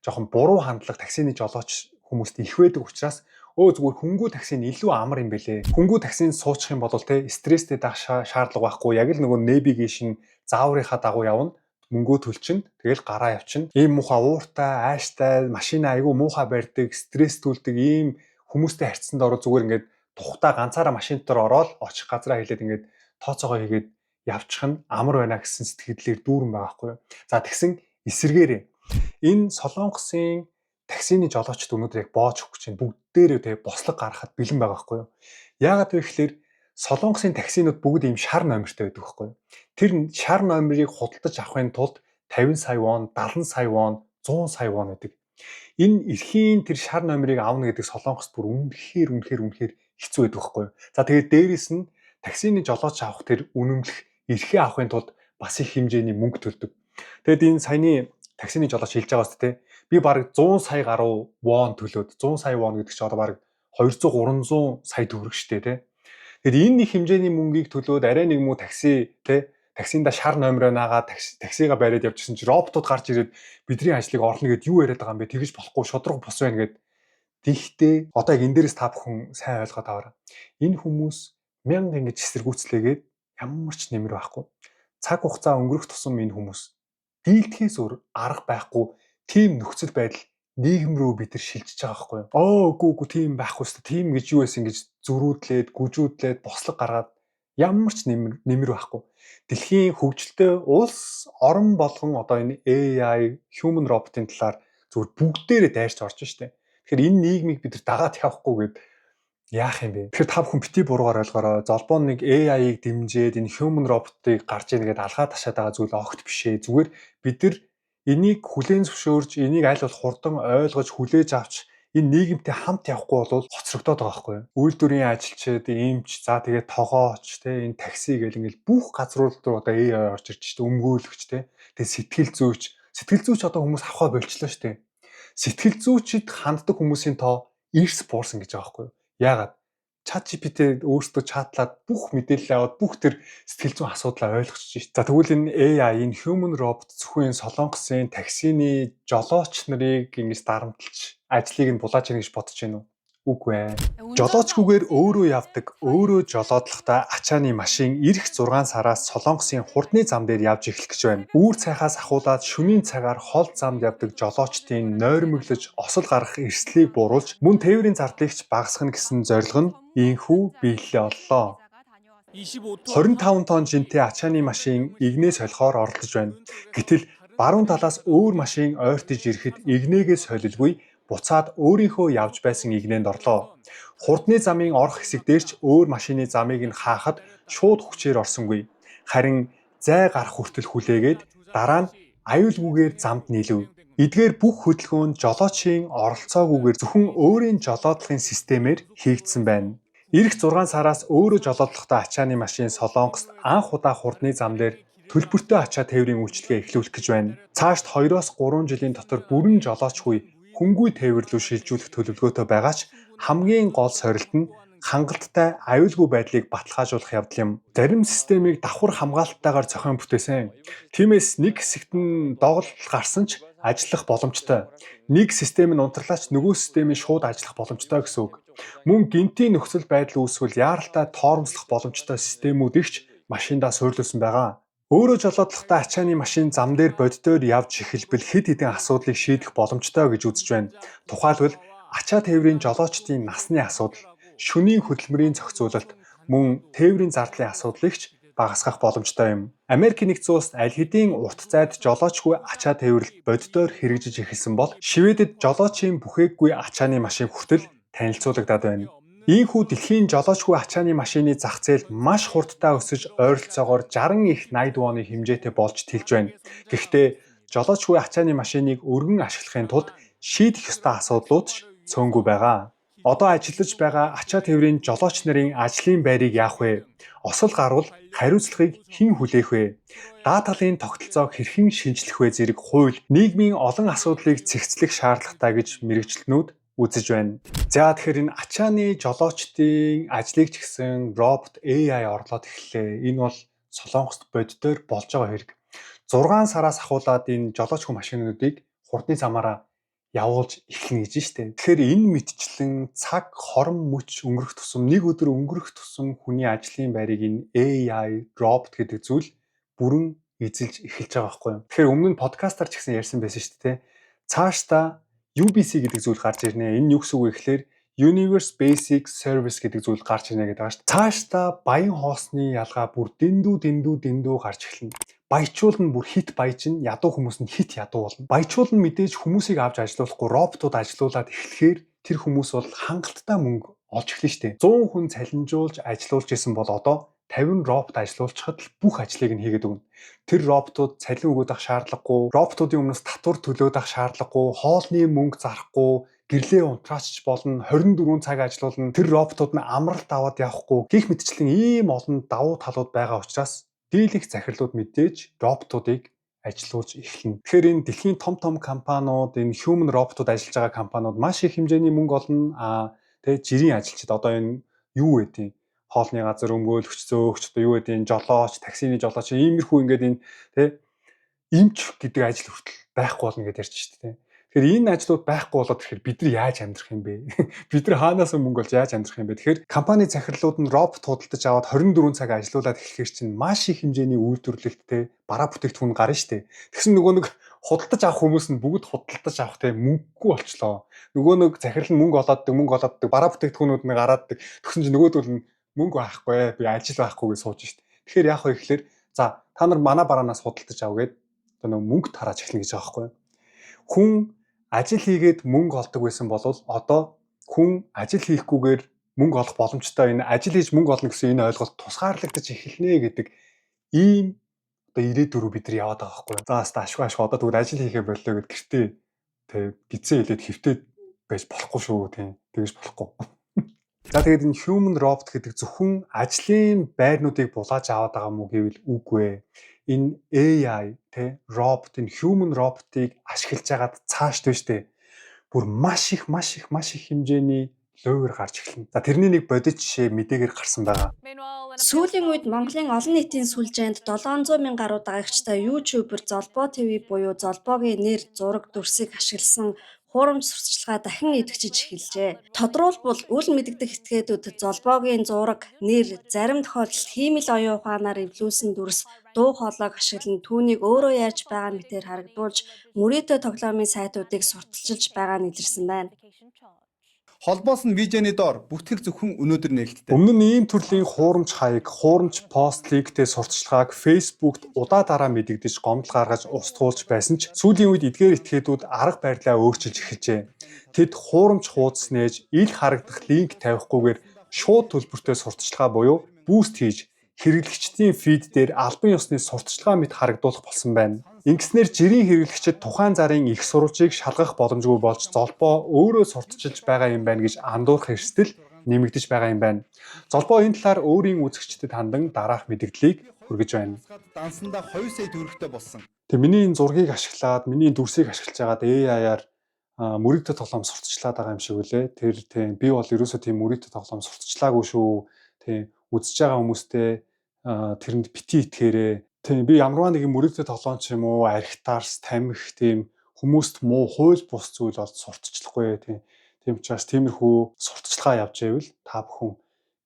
жоохон буруу хандлага таксины жолооч хүмүүст их байдаг учраас зүгээр хөнгүү таксин илүү амар юм бэлээ. Хөнгүү таксинд суучих юм бол стресстэй даах шаардлага байхгүй. Яг л нөгөө нэвигейшн зааврынхаа дагуу явна. Мөнгөө төлчин. Тэгэл гараа явчин. Ийм муухай ууртай, ааштай, машина айгүй муухай барьдаг, стресс түлдэг ийм хүмүүстэй харьцсанд ороо зүгээр ингээд тухтаа ганцаараа машин дотор ороод очих газраа хэлээд ингээд тооцоогоо хийгээд явчих нь амар байна гэсэн сэтгэлдлээр дүүрэн байгаа байхгүй юу. За тэгсэн эсэргээрээ энэ Солонгосын таксины жолоочд өнөөдөр яг боож өгч чинь бүгдээрээ бослог гаргахад бэлэн байгаа байхгүй юу. Яагаад вэ гэхээр Солонгосын таксинууд бүгд ийм шар номертой байдаг байхгүй юу. Тэр шар номерыг худалдаж авахын тулд 50 сая вон, 70 сая вон, 100 сая вон гэдэг. Энэ эрхийн тэр шар номерыг аавна гэдэг Солонгост бүр үнэхээр хэцүү байдаг байхгүй юу? За тэгээд дээрэс нь таксины жолооч авах тэр үнэмлэх эрхээ авахын тулд бас их хэмжээний мөнгө төлдөг. Тэгэд энэ саяны таксины жолооч хэлж байгаа үст те. Би бараг 100 сая гаруй вон төлөөд 100 сая вон гэдэг чинь одоо бараг 200 300 сая төгрөг штэ те. Тэгэд энэ нэг хэмжээний мөнгийг төлөөд арай нэг муу такси те таксинда шар номероо наагаад таксига бариад явчихсан чи роботууд гарч ирээд бидний ажлыг орлно гэд юу яриад байгаа юм бэ? Тэгэж болохгүй шудраг бус байна гэд. Тэгтээ одоо яг энэ дээрээс та бүхэн сайн ойлгоод аваарай. Энэ хүмүүс 1000 ингэж эсэргүүцлээгээд ямар ч нэмэр байхгүй. Цаг хугацаа өнгөрөх тусам энэ хүмүүс дийлдэхээс өөр арга байхгүй тийм нөхцөл байдал нийгэм рүү бид нар шилжиж байгаа байхгүй юу? Үгүй тийм байхгүй шүү дээ. Тийм гэж юу байсан гэж зөрүүдлээд, гүжүүдлээд, бослог гаргаад ямар ч нэмэр байхгүй. Дэлхийн хөгжилтэй улс орон болгон одоо энэ AI, human robot-ын талаар зүгээр бүгдээрээ дайрч орж штэ. Тэгэхээр энэ нийгмийг бид нар дагаад явахгүй гэд яах юм бэ? Тэгэхээр та бүхэн бити буруугаар ойлгоорой. Золбоон нэг AI-ыг дэмжиж энэ human robot-ыг гарч ийнгээд алгаа ташаад байгаа зүйл огт бишээ. Зүгээр бид нар энийг хүлээн зөвшөөрж, энийг аль болох хурдан ойлгож, хүлээж авч энэ нийгэмтэй хамт явахгүй бол хоцрогдоод байгаа байхгүй юу? Үйлдвэрийн ажилчид, эмч, за тэгээд тогооч, энэ такси гэл ингээл бүх газрууд руу одоо AI орж ирж штэ, өмгөөлөгч тэгээд сэтгэл зүйч одоо хүмүүс авахаа болчлоо штэ. Сэтгэл зүйчид ханддаг хүмүүсийн тоо эрс буурсан гэж байгаа байхгүй юу? Яагаад? ChatGPT өөртөө чатлаад бүх мэдээлэл аваад бүх тэр сэтгэл зүйн асуудлаа ойлгочих шээ. За тэгвэл энэ AI, энэ human robot зөвхөн Солонгосын таксины жолооч нарыг ингэж дарамтлж ажлыг нь булааж ийн гэж бодож байна уу? Үгүй ээ. Жолоочгүйгээр өөрөө явдаг, өөрөө жолоодлохдоо ачааны машин эх 6 сараас Солонгосын хурдны зам дээр явж эхлэх гэж байна. Үүр цайхаас ахуулаад шөнийн цагаар хол замд явдаг жолоочдын нойрмоглож осол гарах эрсдлийг бууруулж мөн тээврийн зардлыг багасгах гэсэн зорилго нь ийхүү биелэлээ оллоо. 25 тонн жинтэй ачааны машин игнээ солихоор оролдож байна. Гэтэл баруун талаас өөр машин ойртож ирэхэд игнээгээ солилгүй буцаад өөрийнхөө явж байсан игнээнд орлоо. Хурдны замын орох хэсэг дээр ч өөр машины замыг нь хаахад шууд хүчээр орсонгүй. Харин зай гарах хүртэл хүлээгээд дараа нь аюулгүйгээр замд нийлв. Эдгээр бүх хөдөлгөөн жолоочийн оролцоогүйгээр зөвхөн өөрийн жолоодлогын системээр хийгдсэн байна. Эх 6 сараас өөрөө жолоодлохдоо ачааны машин Солонгост анх удаа хурдны зам дээр төлбөртэй ачаа тээврийн үйлчилгээ эхлүүлэх гэж байна. Цаашд 2-3 жилийн дотор бүрэн жолоочгүй хөнгүй тээвэр рүү шилжүүлэх төлөвлөгөөтэй байгаа ч хамгийн гол сорилт нь хангалттай аюулгүй байдлыг баталгаажуулах явдал юм. Зарим системийг давхар хамгаалалттайгаар зохион бүтээсэн. Тиймээс нэг хэсэгт нь доголдол гарсан ч ажиллах боломжтой. Нэг систем нь унтарлаач нөгөө системийн шууд ажиллах боломжтой гэсэн үг. Мөн гинтийн нөхцөл байдал үүсвэл яаралтай тоормслох боломжтой системүүд ихч машиндаа суйрлуулсан байгаа. Өөрөө жолоодлохдоо ачааны машин зам дээр боддоор явж эхэлбэл хэд хэдэн асуудлыг шийдэх боломжтой гэж үзэж байна. Тухайлбал ачаа тээврийн жолоочдын насны асуудал, шөнийн хөдөлмөрийн зохицуулалт, мөн тээврийн зардлын асуудлыгч багасгах боломжтой юм. Америкийн нэгдсэн улсад аль хэдийн урт зайд жолоочгүй ачаа тээвэрлэлт боддоор хэрэгжиж эхэлсэн бол Шведэд жолоочийн бүхээггүй ачааны машин хүртэл танилцуулагдаад байна. Ийхүү дэлхийн жолоочгүй ачааны машины зах зээл маш хурдтай өсөж ойролцоогоор 60 их 80 оны хэмжээтэй болж тэлж байна. Гэхдээ жолоочгүй ачааны машиныг өргөн ашиглахын тулд шийдэх ёстой асуудлууд ч цөөнгүй байгаа. Одоо ажиллаж байгаа ачаа тээврийн жолооч нарын ажлын байрыг яах вэ? Осол гарвал хариуцлагыг хэн хүлээх вэ? Даа талын тогтолцоог хэрхэн шинжлэх вэ зэрэг хууль, нийгмийн олон асуудлыг цэгцлэх шаардлагатай гэж мэргэжилтнүүд үзэж байна. За тэгэхээр энэ ачааны жолоочдын ажлыг ч гэсэн робот AI орлоод эхэллээ. Энэ бол Солонгост боддоор болж байгаа хэрэг. 6 сараас ахуулаад энэ жолоочгүй машинуудыг хурдны замаараа явуулж эхэлнэ гэж штэ. Тэгэхээр энэ мэтчлэн цаг хорон мөч өнгөрөх тусам нэг өдөр өнгөрөх тусам хүний ажлын байрыг энэ AI робот гэдэг зүйл бүрэн эзэлж эхэлж байгаа байхгүй юу. Тэгэхээр өмнө нь подкастаар ч гэсэн ярьсан байсан шүү дээ. Цаашдаа UBC гэдэг зүйл гарч ирнэ. Энэ юу гэсэн үг вэ гэхээр Universe Basic Service гэдэг зүйл гарч ирнэ гэдэг байгаа шүү дээ. Цаашдаа баян хоосны ялгаа бүр дэндүү гарч эхэлнэ. Баячуул нь бүр хит баяжин, ядуу хүмүүс нь хит ядуу болно. Баячуул нь мэдээж хүмүүсийг авч ажилуулахгүй роботууд ажилуулад эхлэхээр тэр хүмүүс бол хангалттай мөнгө олж эхэлнэ шүү дээ. 100 хүн цалинжуулж ажилуулж исэн бол одоо 50 робот ажилуулчихад л бүх ажлыг нь хийгээд өгнө. Тэр роботууд цалин өгөөд авах шаардлагагүй, роботуудын өмнөөс татвар төлөөд авах шаардлагагүй, хоолны мөнгө зарахгүй, гэрлээ унтраачч болно, 24 цаг ажиллуулна. Тэр роботууд нь амралт аваад явахгүй. Гэх мэтчлэн ийм олон давуу талууд байгаа учраас дийлэх захирлууд мэдээж роботуудыг ажилуулж эхэлнэ. Тэгэхээр энэ дэлхийн том компаниуд, энэ human роботууд ажиллаж байгаа компаниуд маш их хэмжээний мөнгө олно. Тэгээ жирийн ажилчид одоо энэ юу гэдэг хоолны газар өмгөөлөгч, зөөгч, одоо юу гэдэг энэ жолооч, таксины жолооч, иймэрхүү ингээд энэ тэ эмч гэдэг ажил хүртэл байхгүй болно гэж ярьж шүү дээ. Тэгэхээр энэ ажлууд байхгүй болоод тэгэхээр бид нар яаж амьдрах юм бэ? Бид нар хаанаас мөнгө олж яаж амьдрах юм бэ? Тэгэхээр компани захирлууд нь робот худалдаж аваад 24 цаг ажиллуулад эхлэхээр чинь маш их хэмжээний үйлдвэрлэлттэй бараа бүтээгдэхүүн гарна шүү дээ. Тэгсэн нөгөө нэг худалдаж авах хүмүүс нь бүгд худалдаж авах те мөнгөгүй болчлоо. Нөгөө нэг захирал нь мөнгө олооддаг бараа бүтээгдэхүүнүүд нь гарааддаг. Тэгсэн чинь нөгөөдөл нь мөнгө байхгүй, би ажил байхгүй гэж сууж шүү дээ. Тэгэхээр яах вэ гэхээр за та нар манай бараанаас худалдаж ав гээд одоо нөгөө мөнгө тарааж эхэлнэ гэж байгаа байхгүй. Хүн ажил хийгээд мөнгө олдог байсан бол одоо хүн ажил хийхгүйгээр мөнгө олох боломжтой, энэ ажил хийж мөнгө олно гэсэн энэ ойлголт тусгаарлагдаж эхэлнэ гэдэг ийм одоо ирээдүрөө бид нар яваад байгаа байхгүй. За хаста ашгүй одоо тэгвэл ажил хийхээ боллоо гэд гэртээ тэг гизээ хэлээд хөвтөд байж болохгүй шүү тийм тэгэж болохгүй. За тэгээд энэ human robot гэдэг зөвхөн ажлын байрнуудыг булааж аваад байгаа мүү гэвэл үгүй ээ. Энэ AI тэ робот, энэ human роботыг ашиглаж байгаад цааш төштэй бүр маш их хэмжээний лойвер гарч эхэлнэ. За тэрний нэг бодит жишээ мэдээгээр гарсан байгаа. Сүүлийн үед Монголын олон нийтийн сүлжээнд 700 мянган гаруй дагагчтай YouTuber Золбоо ТV буюу Золбоогийн нэр, зураг, дүрсийг ашигласан хуурамч сурталчилгаа дахин идэвхжиж эхэлжээ. Тодорхойлбол үл мэдэгдэх этгээдүүд Золбоогийн зураг, нэр, зарим тохиолдолд хиймэл оюун ухаанаар эвлүүлсэн дүрс, дуу хоолойг ашиглан түүнийг өөрөө ярьж байгаа мэтээр харагдуулж мөрөөдөө тоглоомын сайтуудыг сурталчилж байгаа нь илэрсэн байна. Холбоос нь видеоны доор бүтгэл зөвхөн өнөөдөр нээлттэй. Өмнө нь ийм төрлийн хуурамч хаяг, хуурамч пост лигтэй сурталчилгааг Facebook-т удаа дараа мэдэгдэж гомдол гаргаж устгуулж байсан ч сүүлийн үед эдгээр этгээдүүд арга барилаа өөрчилж эхэлжээ. Тэд хуурамч хуудас нээж ил харагдах линк тавихгүйгээр шууд төлбөртэй сурталчилгаа буюу буст хийж хэрэглэгчдийн фид дээр албан ёсны сурталчилгаа мэт харагдуулах болсон байна. Ингэснээр жирийн хэрэглэгчид тухайн зарын их сурвалжийг шалгах боломжгүй болж Золбоо өөрөө сурталчилж байгаа юм байна гэж андуурах эрсдэл нэмэгдэж байгаа юм байна. Золбоо энэ талаар өөрийн үзэгчдэд хандан дараах мэдээллийг хүргэж байна. Дансандаа 2 сая төгрөгтэй болсон. Тэг миний энэ зургийг ашиглаад, миний дүрсийг ашиглаж байгаад AI-аар мөрөгдө тоглоом сурталчлаад байгаа юм шиг үлээ. Тэр тийм би бол ерөөсөө тийм мөрөгдө тоглоом сурталчлаагүй шүү. Тийм үзэж байгаа хүмүүстээ тэрэнд бити итгээрээ. Тийм би ямарваа нэгэн мөрөгдө тоглоом ч юм уу, архитаарс, тамхи тийм хүмүүст муу хууль бус зүйл бол сурталчлахгүй. Тийм учраас тиймэрхүү сурталчилгаа явж байвал та бүхэн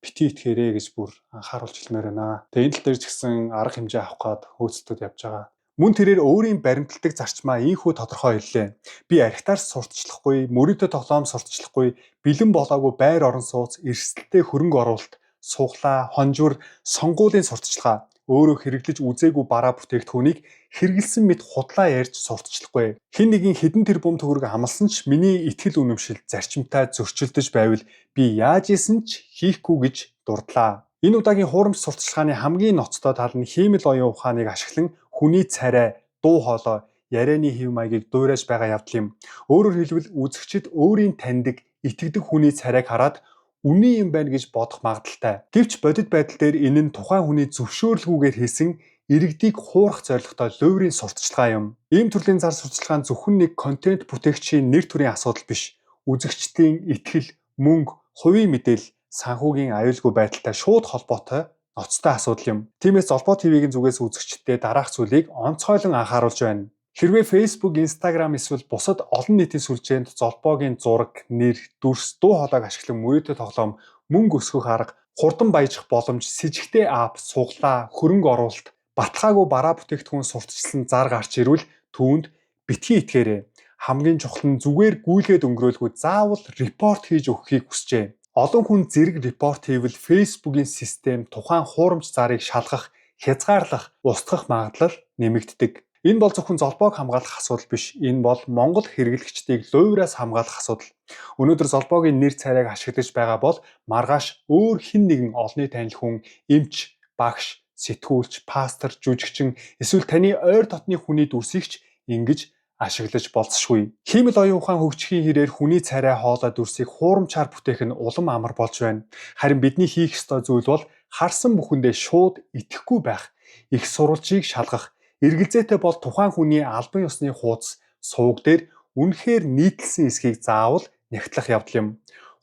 бити итгээрээ гэж бүр анхааруулж хэлмээр байна. Тэгээ энэ тал дээр ч гэсэн арга хэмжээ авах гээд хөөцөлтөд явж байгаа. Мөн тэрээр өөрийн баримтлагдаг зарчмаа ийхүү тодорхой хэллээ. Би архитаарс сурталчлахгүй, мөрөгдө тоглоом сурталчлахгүй, бэлэн болоогүй байр орон сууц, эрсдэлтэй хөрөнгө оруулалт, суглаа, хонжуур, сонгуулийн сурталчилгаа, өөрөө хэрэглэж үзээгүй бараа бүтээгдэхүүнийг хэрэгэлсэн мэт худлаа ярьж сурталчлахгүй. Хэн нэгэн хэдэн тэрбум төгрөг амласан ч миний итгэл үнэмшил зарчимтай зөрчилдөж байвал би яаж исэн ч хийхгүй гэж дурдлаа. Энэ удаагийн хуурамч сурталчилгааны хамгийн ноцтой тал нь хиймэл оюун ухааныг ашиглан хүний царай, дуу хоолой, ярианы хэв маягийг дуурайж байгаа явдал юм. Өөрөөр хэлбэл үзэгчид өөрийн таньдаг, итгэдэг хүний царайг хараад үний юм байна гэж бодох магадaltaй. Гэвч бодит байдал дээр энэ нь тухайн хүний зөвшөөрлгүйгээр хийсэн иргэдийг хуурах зорилготой лойврын сурталчилгаа юм. Ийм төрлийн зар сурталчилгаа нь зөвхөн нэг контент бүтээгчийн нэр төрийн асуудал биш. Үзэгчдийн итгэл, мөнгө, хувийн мэдээлэл, санхүүгийн аюулгүй байдалтай шууд холбоотой ноцтой асуудал юм. Тиймээс Золбоо ТV-ийн зүгээс үзэгчдэд дараах зүйлийг онцгойлон анхааруулж байна. Хэрвээ Facebook, Instagram эсвэл бусад олон нийтийн сүлжээнд Золбоогийн зураг, нэр, дүрс, дуу хоолойг ашиглан мөрөөдө тоглоом, мөнгө өсгөх арга, хурдан баяжих боломж, с ิจ гтэй апп, суглаа, хөрөнгө оруулалт, баталгаагүй бараа бүтээгдэхүүн сурталчилсан зар гарч ирвэл түүнд битгий итгээрэй. Хамгийн чухал нь зүгээр гүйлгээд өнгөрөөлгүй заавал репорт хийж өгөхийг хүсжээ. Олон хүн зэрэг репорт хийвэл Facebook-ийн систем тухайн хуурамч зарыг шалгах, хязгаарлах, устгах магадлал нэмэгддэг. Энэ бол зөвхөн Золбоог хамгаалах асуудал биш. Энэ бол Монгол хэрэглэгчдийг лойвраас хамгаалах асуудал. Өнөөдөр Золбоогийн нэр царайг ашиглаж байгаа бол маргааш өөр хэн нэгэн олонний танил хүн, эмч, багш, сэтгүүлч, пастор, жүжигчин эсвэл таны ойр дотны хүний дүрсийг ч ингэж ашиглаж болцсохгүй. Хиймэл оюун ухаан хөгжихийн хэрээр хүний царай хоолой дүрсийг хуурамчаар бүтээх нь улам амар болж байна. Харин бидний хийх ёстой зүйл бол харсан бүхэндээ шууд итгэхгүй байх, их сурвалжийг шалгах, эргэлзээтэй бол тухайн хүний албан ёсны хуудас сууг дээр үнэхээр нийтлсэн эсхийг заавал нягтлах явдал юм.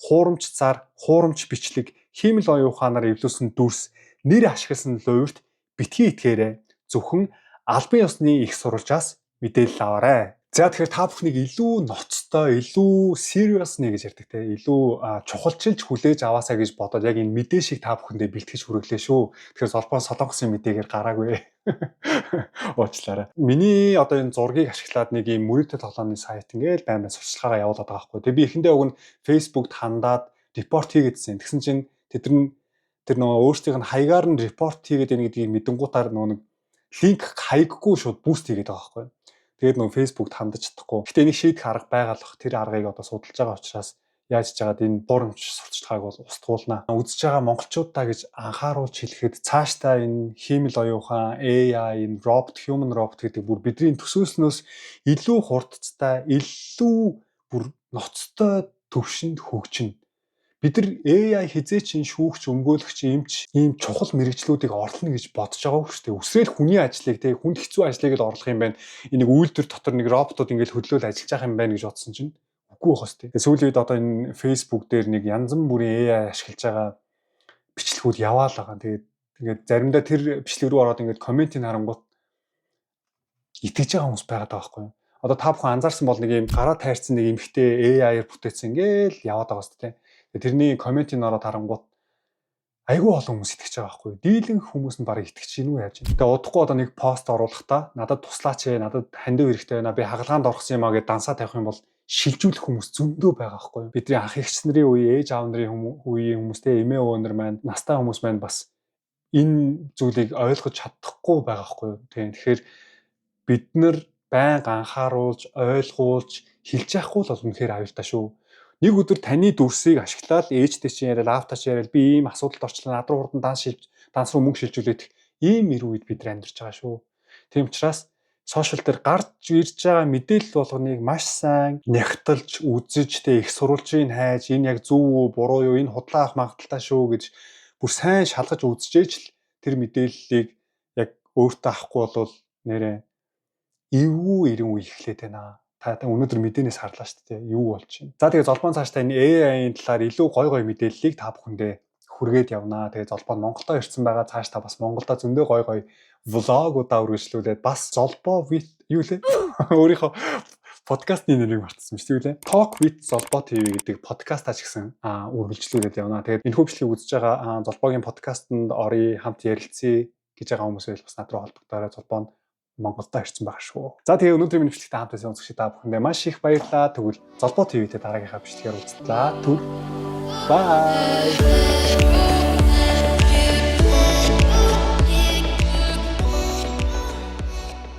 Хуурамч цар, хуурамч бичлэг, хиймэл оюун ухаанаар эвлүүлсэн дүрс, нэр ашигласан луйрт битгий итгээрэй. Зөвхөн албан ёсны их сурвалжаас мэдээлэл аваарай. За тэгэхээр та бүхнийг илүү ноцтой, илүү serious нэ гэж ярьдаг те. Илүү чухалчилж хүлээж аваасаа гэж бодоод яг энэ мэдээ шиг та бүхэндээ бэлтгэж хүргэлээ шүү. Тэгэхээр Золбон Солонгосын мэдээгээр гараагүй. Уучлаарай. Миний одоо энэ зургийг ашиглаад нэг юм мөрөгтэй тоглоомны сайт ингээл байн сурчлагаараа явуулаад байгаа байхгүй. Тэгээ би эхэндээ уг нь Facebook-д хандаад репорт хийгээдсэн. Тэгсэн чинь тэр нөгөө өөрсдийнх нь хаягаар нь репорт хийгээд яана гэдгийг мэдэнгуутаар нөгөө нэг линк хаяггүй шууд буст хийгээд байгаа байхгүй. Тэгээд нөгөө Facebook-д хандаж чадахгүй. Гэтэ энийг шийдэх арга байгаа л бах. Тэр аргыг одоо судалж байгаа учраас яаж ч жагаад энэ хуурамч сурталчилгааг бол устгуулна. Үзэж байгаа монголчуудаа гэж анхааруулж хэлэхэд цаашдаа энэ хиймэл оюун ухаан, AI, энэ робот, human robot гэдэг бүр бидний төсөөснөөс илүү хурдцтай, илүү бүр ноцтой төвшөнд хөгжинэ. Бид нар AI хизээч шүүгч, өмгөөлөгч, эмч ийм чухал мэрэгчлүүдийг орлоно гэж бодож байгаагүй шүү дээ. Үсрээл хүний ажлыг те хүнд хэцүү ажлыг л орлох юм байна. Энийг үйлдвэр дотор нэг роботууд ингээл хөдлөөл ажиллаж байгаа юм байна гэж бодсон чинь үгүй байх хэвээр. Сүүлийн үед одоо энэ Facebook дээр нэг янз бүрийн AI ашиглаж байгаа бичлэгүүд яваал байгаа. Тэгээд ингээд заримдаа тэр бичлэг рүү ороод ингээд комментиг харангуут итгэж байгаа хүмүүс байгаад байгаа байхгүй юу? Одоо та бүхэн анзаарсан бол нэг юм гараа тайрсан нэг эмхтэй AI-аар бүтээсэн ингээл яваад байгаа шүү дээ. Тэрний комментиг ороод харангуут айгүй олон хүмүүс итгэж байгаа байхгүй юу? Дийлэн хүмүүс нь барыг итгэж гинүү яаж юм. Тэгээ удахгүй одоо нэг пост оруулахдаа надад туслаач ээ, надад хандив хэрэгтэй байна. Би хагалгаанд орсон юм а гэж дансаа тавих юм бол шилжүүлэх хүмүүс зөндөө байгаа байхгүй юу? Бидний ах эгч нарын үе, ээж аав нарын үеийн хүмүүстэй эмээ өвөө нар маань, настай хүмүүс маань бас энэ зүйлийг ойлгож чадахгүй байгаа байхгүй юу? Тэгэхээр бид нар байнга анхааруулж, ойлгуулж, хэлж яахгүй л үнэхээр аюултай шүү. Нэг өдөр таны дүрсийг ашиглаад ээжтэй чинь яриад, аавтай чинь яриад би ийм асуудалд орчлоо, над руу хурдан данс руу мөнгө шилжүүлээд ийм мэр үед бид нар амьдарч байгаа шүү. Тийм учраас сошиал дээр гарч ирж байгаа мэдээлэл болгоныг маш сайн нягтлж, үзэж, их сурвалжийг хайж, энэ яг зөв үү, буруу юу, энэ худлаа авах магадaltaй шүү гэж бүр сайн шалгаж үзчихээж л тэр мэдээллийг яг өөртөө авахгүй бол нэрээ эвгүй ирэн үе эхлэх байна. Та өнөөдөр мэдээнээс харлаа шүү дээ. Юу болж байна. За тэгээ Золбон цаашдаа энэ AI-ийн талаар илүү гой мэдээллийг та бүхэндээ хүргээд явнаа. Тэгээ Золбон Монголдо ирсэн байгаа. Цаашдаа бас Монголдо зөндөө гой влогуудаа үргэлжлүүлээд бас Золбоо with юу лээ? Өөрийнхөө подкастны нэрийг мартсан шүү дээ. Talk with Zolbo TV гэдэг подкастаа ч гэсэн үргэлжлүүлээд явнаа. Тэгээд энэ хөвчлийг үзэж байгаа Золбогийн подкастт орё, хамт ярилцъя гэж байгаа хүмүүс байл бас над руу холбогдоорой. Золбоо Монголдо ирсэн байгаа шүү. За тэгээ өнөөдрийн бичлэгтээ хамт байсан үзэгчид та бүхэндээ маш их баярлалаа. Тэгвэл Золбоо TV-тэй дараагийнхаа бичлэгээр уулзлаа. Түр. Bye.